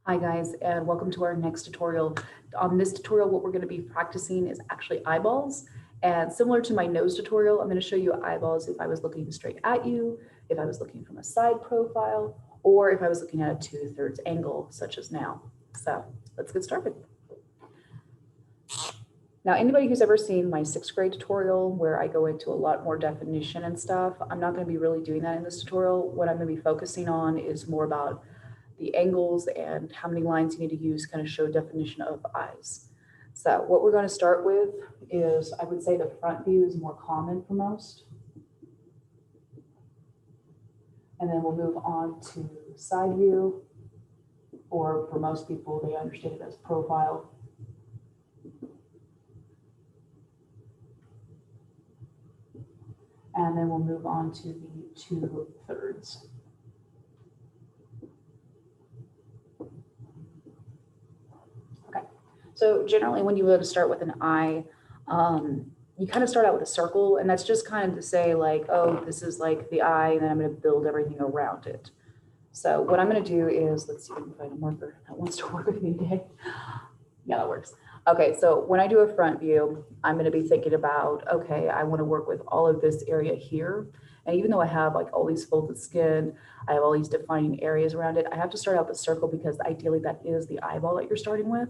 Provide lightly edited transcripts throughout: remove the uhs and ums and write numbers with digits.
Hi guys, and welcome to our next tutorial. On this tutorial, what we're going to be practicing is actually eyeballs. And similar to my nose tutorial, I'm going to show you eyeballs if I was looking straight at you, if I was looking from a side profile, or if I was looking at a 2/3 angle, such as now. So let's get started. Now, anybody who's ever seen my 6th grade tutorial where I go into a lot more definition and stuff, I'm not going to be really doing that in this tutorial. What I'm going to be focusing on is more about the angles and how many lines you need to use to kind of show definition of eyes. So what we're going to start with is, I would say the front view is more common for most. And then we'll move on to side view, or for most people, they understand it as profile. And then we'll move on to the 2/3. So generally when you go to start with an eye, you kind of start out with a circle, and that's just kind of to say like, oh, this is like the eye, and then I'm going to build everything around it. So what I'm going to do is, let's see if I can find a marker that wants to work with me today. Yeah, that works. Okay, so when I do a front view, I'm going to be thinking about, okay, I want to work with all of this area here. And even though I have like all these folded skin, I have all these defining areas around it, I have to start out the circle because ideally that is the eyeball that you're starting with.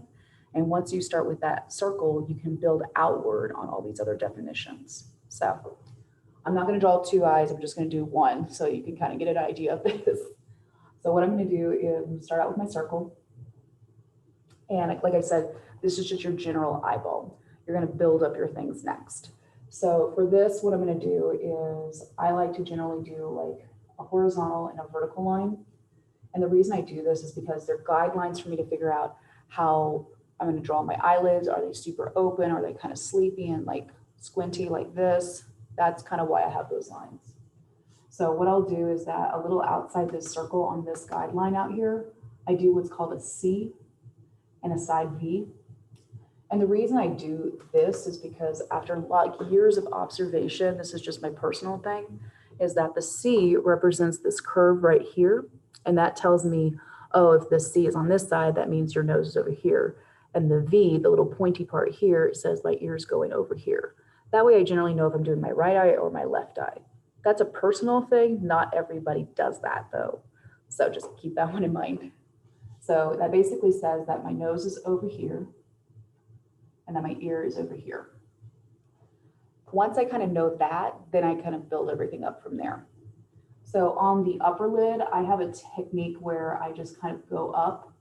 And once you start with that circle, you can build outward on all these other definitions. So I'm not going to draw 2 eyes. I'm just going to do one so you can kind of get an idea of this. So what I'm going to do is start out with my circle. And like I said, this is just your general eyeball. You're going to build up your things next. So for this, what I'm going to do is I like to generally do like a horizontal and a vertical line. And the reason I do this is because they're guidelines for me to figure out how I'm going to draw my eyelids. Are they super open? Are they kind of sleepy and like squinty like this? That's kind of why I have those lines. So what I'll do is that a little outside this circle on this guideline out here, I do what's called a C and a side V. And the reason I do this is because after like years of observation, this is just my personal thing, is that the C represents this curve right here. And that tells me, oh, if the C is on this side, that means your nose is over here. And the V, the little pointy part here, says my ear's going over here. That way I generally know if I'm doing my right eye or my left eye. That's a personal thing. Not everybody does that though. So just keep that one in mind. So that basically says that my nose is over here and that my ear is over here. Once I kind of know that, then I kind of build everything up from there. So on the upper lid, I have a technique where I just kind of go up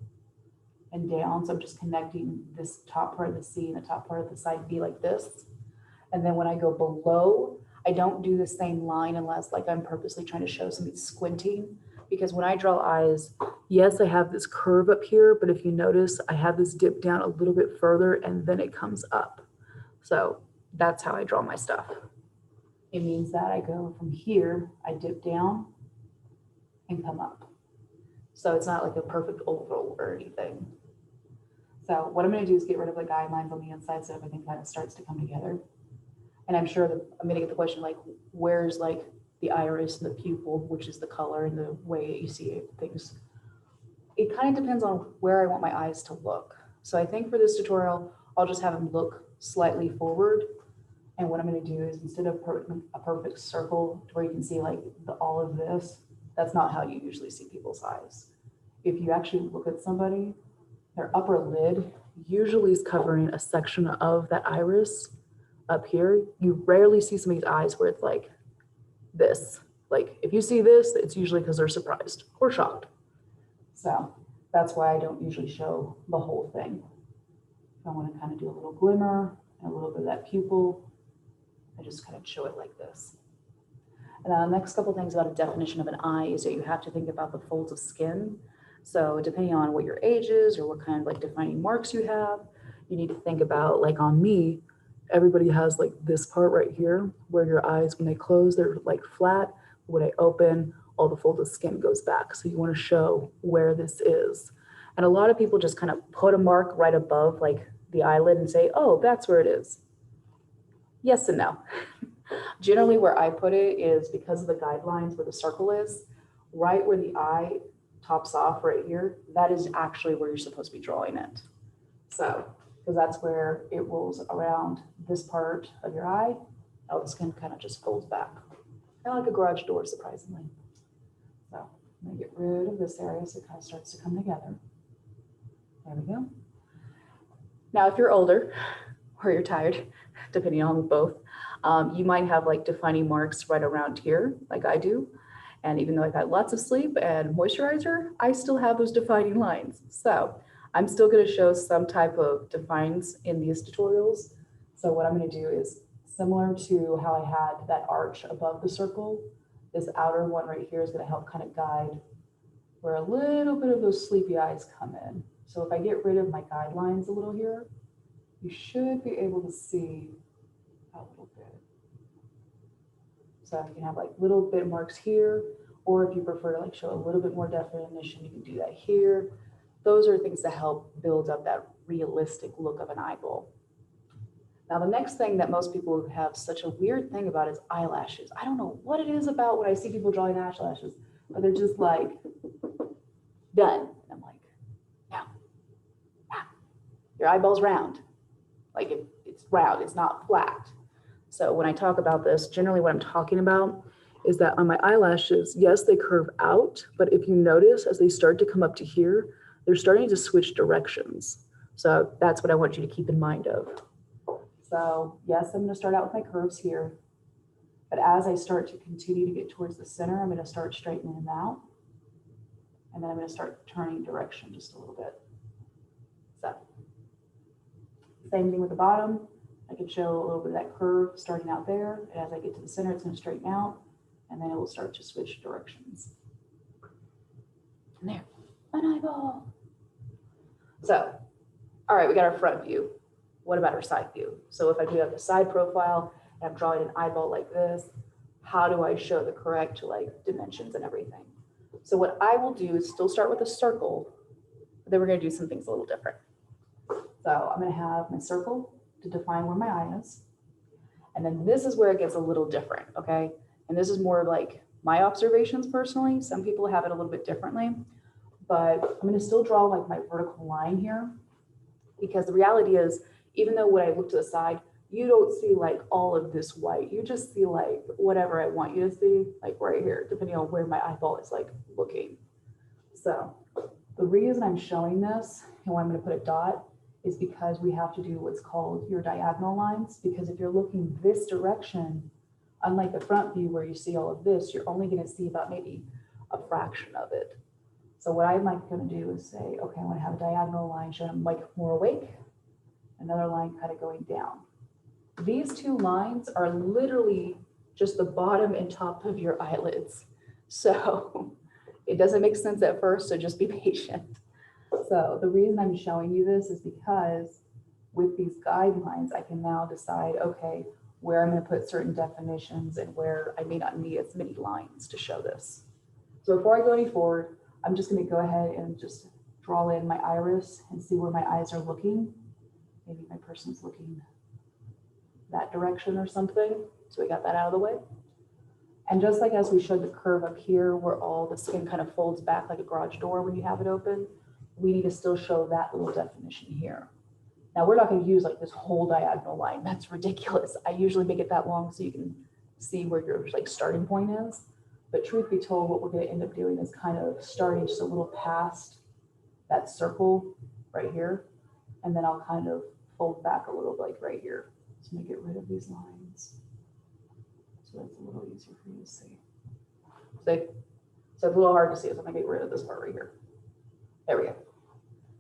and down. So I'm just connecting this top part of the C and the top part of the side B like this. And then when I go below, I don't do the same line unless like I'm purposely trying to show somebody squinting. Because when I draw eyes, yes, I have this curve up here, but if you notice, I have this dip down a little bit further and then it comes up. So that's how I draw my stuff. It means that I go from here, I dip down and come up. So it's not like a perfect oval or anything. So what I'm going to do is get rid of the guidelines on the inside so everything kind of starts to come together. And I'm sure that I'm going to get the question like, where's like the iris and the pupil, which is the color and the way that you see things. It kind of depends on where I want my eyes to look. So I think for this tutorial, I'll just have them look slightly forward. And what I'm going to do is instead of a perfect circle to where you can see like all of this, that's not how you usually see people's eyes. If you actually look at somebody, their upper lid usually is covering a section of that iris up here. You rarely see somebody's eyes where it's like this. Like if you see this, it's usually because they're surprised or shocked. So that's why I don't usually show the whole thing. If I want to kind of do a little glimmer and a little bit of that pupil, I just kind of show it like this. And the next couple of things about a definition of an eye is that you have to think about the folds of skin. So depending on what your age is or what kind of like defining marks you have, you need to think about, like on me, everybody has like this part right here where your eyes, when they close, they're like flat. When they open, all the folded skin goes back. So you want to show where this is. And a lot of people just kind of put a mark right above like the eyelid and say, oh, that's where it is. Yes and no. Generally where I put it is because of the guidelines where the circle is, right where the eye tops off right here, that is actually where you're supposed to be drawing it. So, because that's where it rolls around this part of your eye. Oh, the skin kind of just folds back. Kind of like a garage door, surprisingly. So I'm gonna get rid of this area so it kind of starts to come together. There we go. Now, if you're older or you're tired, depending on both, you might have like defining marks right around here, like I do. And even though I've had lots of sleep and moisturizer, I still have those defining lines. So I'm still gonna show some type of defines in these tutorials. So what I'm gonna do is similar to how I had that arch above the circle, this outer one right here is gonna help kind of guide where a little bit of those sleepy eyes come in. So if I get rid of my guidelines a little here, you should be able to see a little bit. So you can have like little bit marks here, or if you prefer to like show a little bit more definition, you can do that here. Those are things that help build up that realistic look of an eyeball. Now, the next thing that most people have such a weird thing about is eyelashes. I don't know what it is about when I see people drawing eyelashes, but they're just like, done. And I'm like, no, your eyeball's round. Like it's round, it's not flat. So when I talk about this, generally what I'm talking about is that on my eyelashes, yes, they curve out, but if you notice, as they start to come up to here, they're starting to switch directions. So that's what I want you to keep in mind of. So yes, I'm gonna start out with my curves here, but as I start to continue to get towards the center, I'm gonna start straightening them out. And then I'm gonna start turning direction just a little bit. So same thing with the bottom. I can show a little bit of that curve starting out there. And as I get to the center, it's gonna straighten out and then it will start to switch directions. And there, an eyeball. So, all right, we got our front view. What about our side view? So if I do have the side profile and I'm drawing an eyeball like this, how do I show the correct like dimensions and everything? So what I will do is still start with a circle, but then we're gonna do some things a little different. So I'm gonna have my circle to define where my eye is. And then this is where it gets a little different, okay? And this is more like my observations personally. Some people have it a little bit differently, but I'm gonna still draw like my vertical line here because the reality is, even though when I look to the side, you don't see like all of this white. You just see like whatever I want you to see, like right here, depending on where my eyeball is like looking. So the reason I'm showing this and why I'm gonna put a dot is because we have to do what's called your diagonal lines. Because if you're looking this direction, unlike the front view where you see all of this, you're only gonna see about maybe a fraction of it. So what I'm like gonna do is say, okay, I wanna have a diagonal line showing I'm like more awake, another line kind of going down. These two lines are literally just the bottom and top of your eyelids. So it doesn't make sense at first, so just be patient. So the reason I'm showing you this is because with these guidelines, I can now decide, okay, where I'm going to put certain definitions and where I may not need as many lines to show this. So before I go any forward, I'm just going to go ahead and just draw in my iris and see where my eyes are looking. Maybe my person's looking that direction or something. So we got that out of the way. And just like as we showed the curve up here where all the skin kind of folds back like a garage door when you have it open, we need to still show that little definition here. Now we're not going to use like this whole diagonal line. That's ridiculous. I usually make it that long so you can see where your like starting point is. But truth be told, what we're going to end up doing is kind of starting just a little past that circle right here. And then I'll kind of fold back a little like right here. So I'm going to get rid of these lines. So that's a little easier for you to see. So it's a little hard to see, so I'm going to get rid of this part right here. There we go.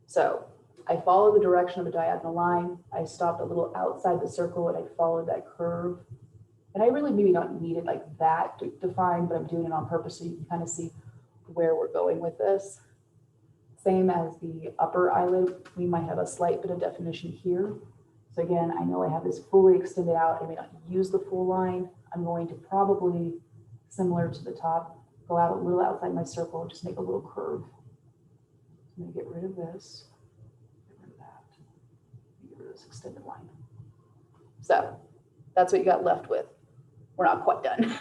So I follow the direction of the diagonal line. I stopped a little outside the circle and I followed that curve. And I really maybe don't need it like that to define, but I'm doing it on purpose so you can kind of see where we're going with this. Same as the upper eyelid, we might have a slight bit of definition here. So again, I know I have this fully extended out. I may not use the full line. I'm going to probably, similar to the top, go out a little outside my circle and just make a little curve. I'm going to get rid of this, get rid of that, get rid of this extended line. So that's what you got left with. We're not quite done.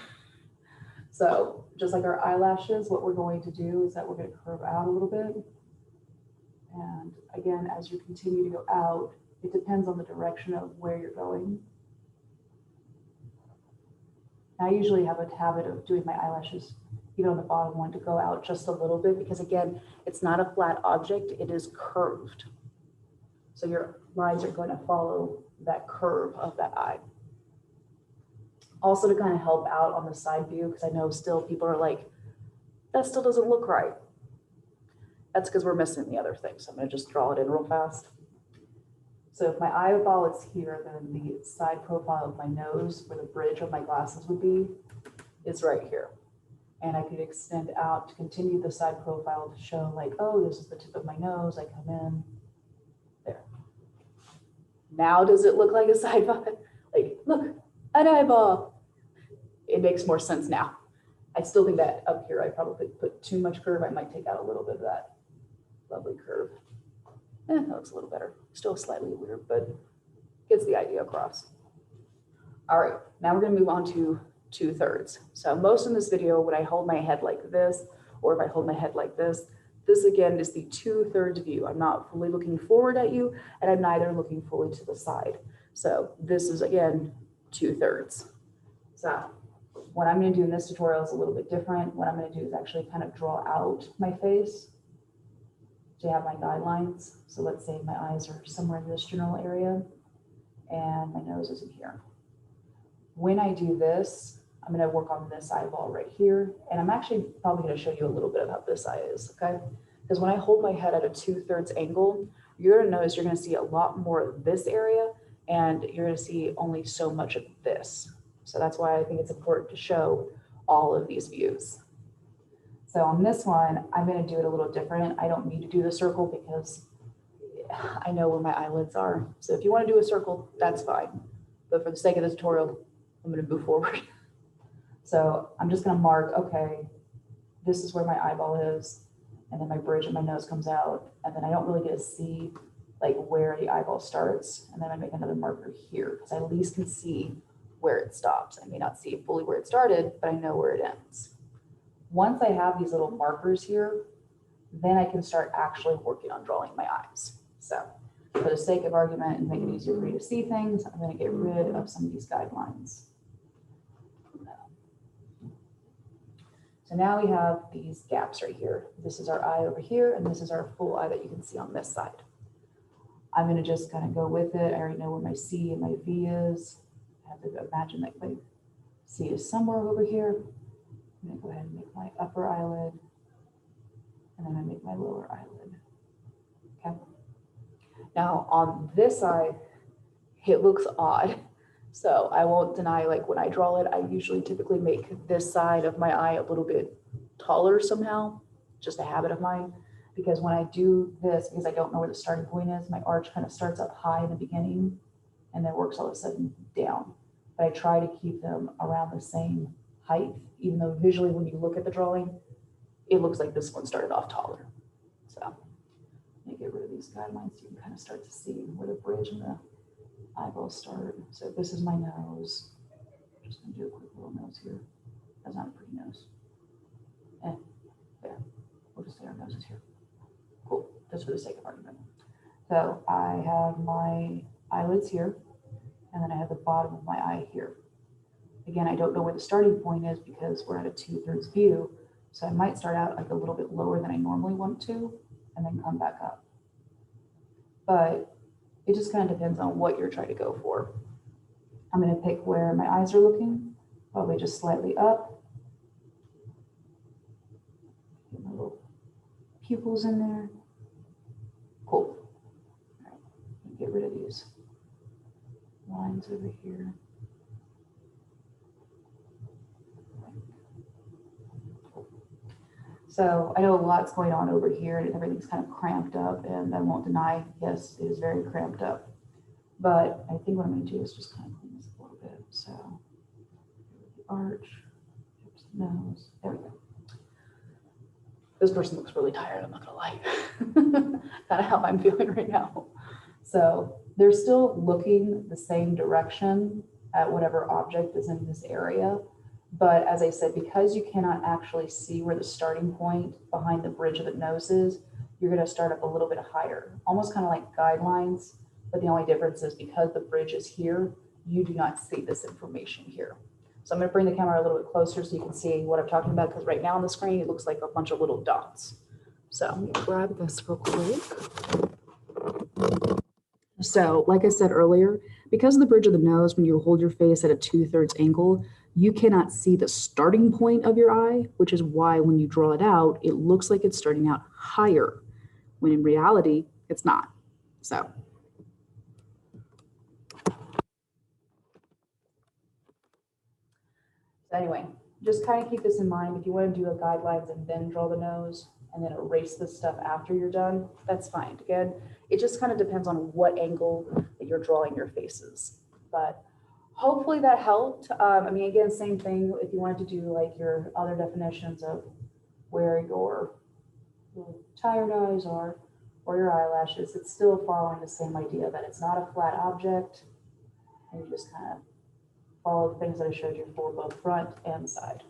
So just like our eyelashes, what we're going to do is that we're going to curve out a little bit. And again, as you continue to go out, it depends on the direction of where you're going. I usually have a habit of doing my eyelashes, even on the bottom one, to go out just a little bit, because again, it's not a flat object, it is curved. So your lines are going to follow that curve of that eye. Also to kind of help out on the side view, because I know still people are like, that still doesn't look right. That's because we're missing the other thing. So I'm going to just draw it in real fast. So if my eyeball is here, then the side profile of my nose, where the bridge of my glasses would be, is right here. And I could extend out to continue the side profile to show like, oh, this is the tip of my nose. I come in there. Now does it look like a side body? Like, look, an eyeball. It makes more sense now. I still think that up here, I probably put too much curve. I might take out a little bit of that lovely curve. That looks a little better. Still slightly weird, but gets the idea across. All right, now we're gonna move on to 2/3. So most in this video, when I hold my head like this, or if I hold my head like this again is the 2/3 view. I'm not fully looking forward at you, and I'm neither looking fully to the side. So this is again 2/3. So what I'm gonna do in this tutorial is a little bit different. What I'm gonna do is actually kind of draw out my face to have my guidelines. So let's say my eyes are somewhere in this general area and my nose is in here. When I do this, I'm going to work on this eyeball right here. And I'm actually probably going to show you a little bit of how this eye is, okay? Because when I hold my head at a 2/3 angle, you're going to notice you're going to see a lot more of this area and you're going to see only so much of this. So that's why I think it's important to show all of these views. So on this one, I'm going to do it a little different. I don't need to do the circle because I know where my eyelids are. So if you want to do a circle, that's fine. But for the sake of the tutorial, I'm going to move forward. So I'm just going to mark, okay, this is where my eyeball is. And then my bridge of my nose comes out. And then I don't really get to see like where the eyeball starts. And then I make another marker here because I at least can see where it stops. I may not see fully where it started, but I know where it ends. Once I have these little markers here, then I can start actually working on drawing my eyes. So for the sake of argument and make it easier for you to see things, I'm going to get rid of some of these guidelines. So now we have these gaps right here. This is our eye over here, and this is our full eye that you can see on this side. I'm going to just kind of go with it. I already know where my C and my V is. I have to imagine that my C is somewhere over here. I'm going to go ahead and make my upper eyelid, and then I make my lower eyelid. Okay. Now on this side, it looks odd. So I won't deny, like when I draw it, I usually typically make this side of my eye a little bit taller somehow, just a habit of mine. Because when I do this, because I don't know where the starting point is, my arch kind of starts up high in the beginning and then works all of a sudden down. But I try to keep them around the same height, even though visually when you look at the drawing, it looks like this one started off taller. So let me get rid of these guidelines so you can kind of start to see where the bridge and the eyeballs start. So this is my nose. I'm just gonna do a quick little nose here. That's not a pretty nose. There. We'll just say our nose is here. Cool, just for the sake of argument. So I have my eyelids here, and then I have the bottom of my eye here. Again, I don't know where the starting point is because we're at a 2/3 view. So I might start out like a little bit lower than I normally want to, and then come back up. But it just kind of depends on what you're trying to go for. I'm going to pick where my eyes are looking, probably just slightly up. Get my little pupils in there. Cool. All right, get rid of these lines over here. So I know a lot's going on over here and everything's kind of cramped up, and I won't deny, yes, it is very cramped up. But I think what I'm going to do is just kind of clean this up a little bit. So the arch, the nose, there we go. This person looks really tired, I'm not gonna lie. Kind of how I'm feeling right now. So they're still looking the same direction at whatever object is in this area, But as I said, because you cannot actually see where the starting point behind the bridge of the nose is, you're going to start up a little bit higher, almost kind of like guidelines. But the only difference is because the bridge is here, you do not see this information here. So I'm going to bring the camera a little bit closer so you can see what I'm talking about, because right now on the screen, it looks like a bunch of little dots. So let me grab this real quick. So like I said earlier, because of the bridge of the nose, when you hold your face at a 2/3 angle, you cannot see the starting point of your eye, which is why when you draw it out, it looks like it's starting out higher, when in reality, it's not. So. So anyway, just kind of keep this in mind. If you want to do a guidelines and then draw the nose and then erase this stuff after you're done, that's fine. Again, it just kind of depends on what angle that you're drawing your faces. But hopefully that helped. I mean, again, same thing. If you wanted to do like your other definitions of where your tired eyes are or your eyelashes, it's still following the same idea that it's not a flat object, and you just kind of follow the things that I showed you for both front and side.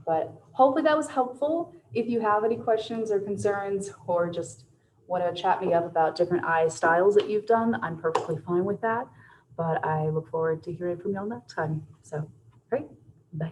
But hopefully that was helpful. If you have any questions or concerns, or just want to chat me up about different eye styles that you've done, I'm perfectly fine with that. But I look forward to hearing from you all next time. So, great. Bye.